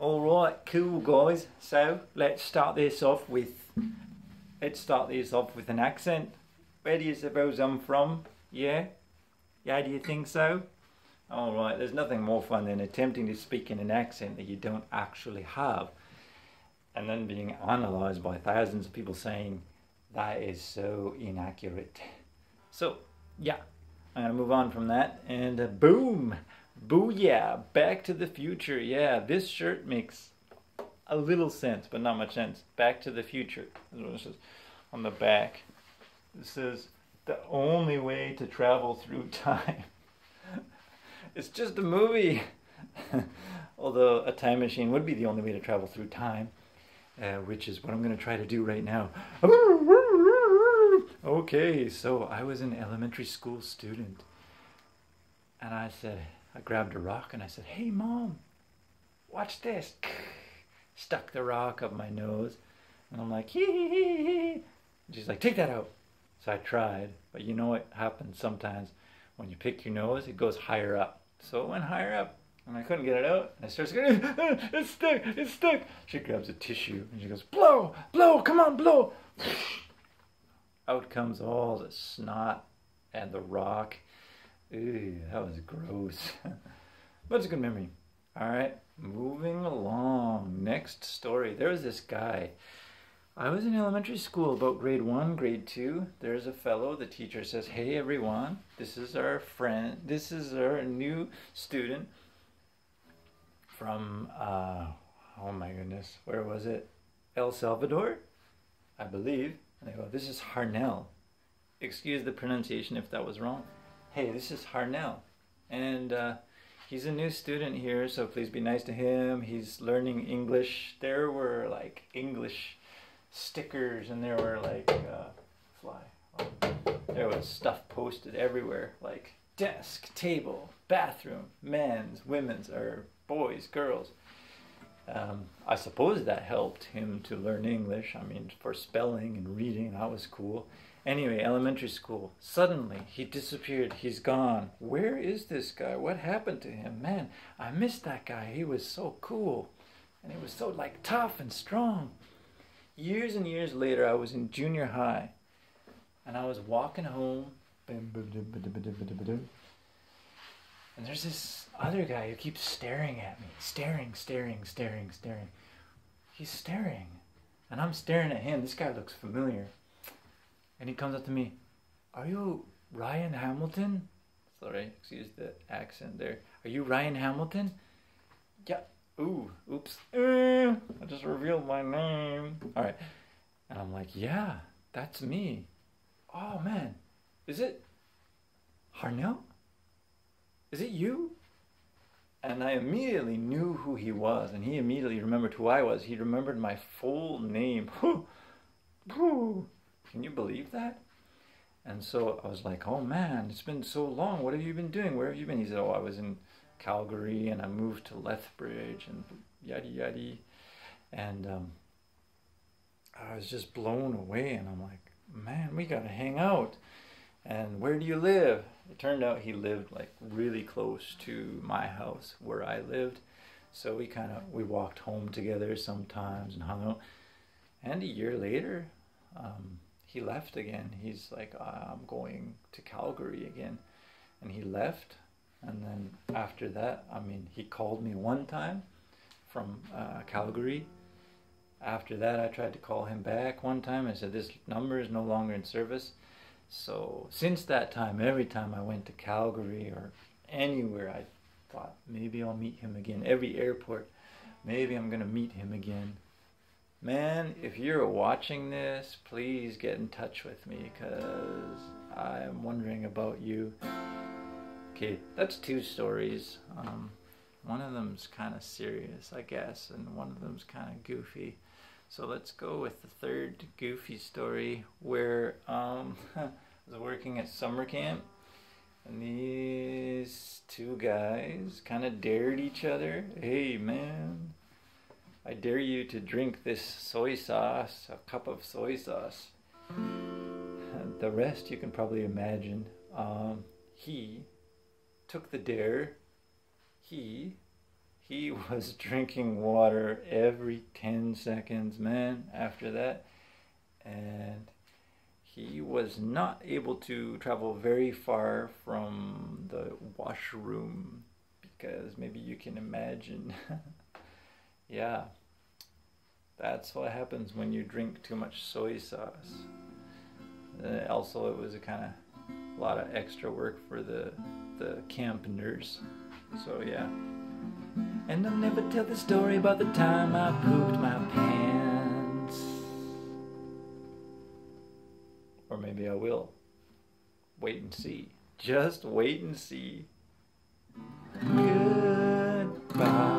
Alright, cool guys. So let's start this off with an accent. Where do you suppose I'm from? Yeah? Yeah, do you think so? Alright, there's nothing more fun than attempting to speak in an accent that you don't actually have, and then being analysed by thousands of people saying that is so inaccurate. So, yeah, I'm gonna move on from that, and boom! Booyah! Back to the Future. Yeah, this shirt makes a little sense, but not much sense. Back to the Future is what it says on the back. It says, the only way to travel through time. It's just a movie. Although a time machine would be the only way to travel through time, which is what I'm going to try to do right now. Okay, so I was an elementary school student, and I grabbed a rock and I said, "Hey Mom, watch this." Stuck the rock up my nose, and I'm like, hee hee hee hee. And she's like, "Take that out." So I tried, but you know what happens sometimes when you pick your nose, it goes higher up. So it went higher up, and I couldn't get it out, and I started screaming, "It's stuck, it's stuck." She grabs a tissue, and she goes, "Blow, blow, come on, blow." Out comes all the snot and the rock. Ew, that was gross. But it's a good memory. Alright, moving along. Next story. There was this guy. I was in elementary school, about grade 1, grade 2. There's a fellow, the teacher says, "Hey everyone, this is our friend, this is our new student from, oh my goodness, where was it? El Salvador, I believe." And they go, "This is Harnell." Excuse the pronunciation if that was wrong. "Hey, this is Harnell. And he's a new student here, so please be nice to him. He's learning English." There were like English stickers, and there were like there was stuff posted everywhere, like desk, table, bathroom, men's, women's, or boys, girls. I suppose that helped him to learn English. I mean, for spelling and reading, that was cool. Anyway, elementary school. Suddenly, he disappeared. He's gone. Where is this guy? What happened to him? Man, I missed that guy. He was so cool. And he was so, like, tough and strong. Years and years later, I was in junior high. And I was walking home. And there's this other guy who keeps staring at me. Staring. He's staring. And I'm staring at him. This guy looks familiar. And he comes up to me. "Are you Ryan Hamilton?" Sorry, excuse the accent there. "Are you Ryan Hamilton?" "Yeah." Ooh, oops. I just revealed my name. Alright. And I'm like, "Yeah, that's me." "Oh man, is it Harnell? Is it you?" And I immediately knew who he was, and he immediately remembered who I was. He remembered my full name. Can you believe that? And so I was like, "Oh man, it's been so long. What have you been doing? Where have you been?" He said, "Oh, I was in Calgary, and I moved to Lethbridge, and yada yada." And I was just blown away, and I'm like, "Man, we gotta hang out. And where do you live?" It turned out he lived like really close to my house where I lived. So we walked home together sometimes and hung out. And a year later, he left again. He's like, "I'm going to Calgary again." And he left. And then after that, I mean, he called me one time from Calgary. After that, I tried to call him back one time. I said, "This number is no longer in service." So since that time, every time I went to Calgary or anywhere, I thought maybe I'll meet him again. Every airport, maybe I'm going to meet him again. Man, if you're watching this, please get in touch with me, because I'm wondering about you. Okay, that's 2 stories. One of them's kind of serious, I guess, and one of them's kind of goofy. So let's go with the third goofy story, where I was working at summer camp, and these 2 guys kind of dared each other. "Hey man, I dare you to drink this soy sauce, a cup of soy sauce." And the rest you can probably imagine. He took the dare. He he was drinking water every 10 seconds, man, after that. And he was not able to travel very far from the washroom because maybe you can imagine. Yeah, that's what happens when you drink too much soy sauce. Also, it was a lot of extra work for the camp nurse. So yeah. And I'll never tell the story about the time I pooped my pants. Or maybe I will. Wait and see. Just wait and see. Goodbye.